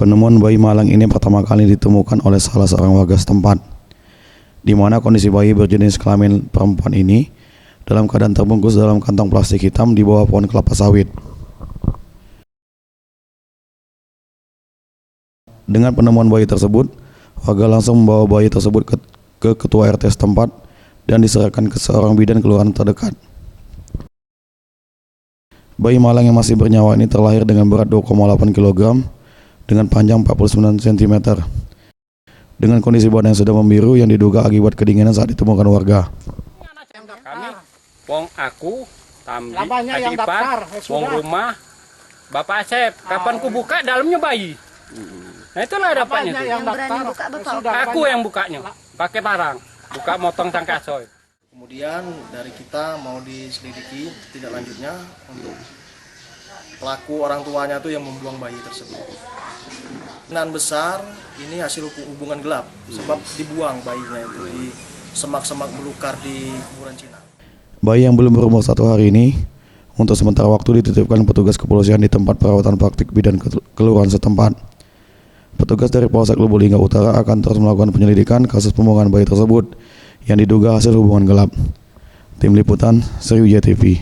Penemuan bayi malang ini pertama kali ditemukan oleh salah seorang warga setempat, di mana kondisi bayi berjenis kelamin perempuan ini dalam keadaan terbungkus dalam kantong plastik hitam di bawah pohon kelapa sawit. Dengan penemuan bayi tersebut, warga langsung membawa bayi tersebut ke ketua RT setempat dan diserahkan ke seorang bidan kelurahan terdekat. Bayi malang yang masih bernyawa ini terlahir dengan berat 2,8 kg dengan panjang 49 cm. Dengan kondisi badan yang sudah membiru yang diduga akibat kedinginan saat ditemukan warga. Kami, wong aku, Tambi, Adik ipar, wong rumah, Bapak Asep, kapan ku buka dalamnya bayi. Nah itulah dapatnya tuh. Yang berani buka Bapak. Aku yang bukanya, pakai barang, buka motong sangkasoy. Kemudian dari kita mau diselidiki tidak lanjutnya untuk pelaku orang tuanya tuh yang membuang bayi tersebut. Kemungkinan besar ini hasil hubungan gelap sebab dibuang bayinya itu di semak-semak belukar di kuburan Cina. Bayi yang belum berumur 1 hari ini untuk sementara waktu dititipkan petugas kepolisian di tempat perawatan praktik bidan kelurahan setempat. Petugas dari Polsek Lubulingga Utara akan terus melakukan penyelidikan kasus pembuangan bayi tersebut yang diduga hasil hubungan gelap. Tim Liputan, Sriwijaya TV.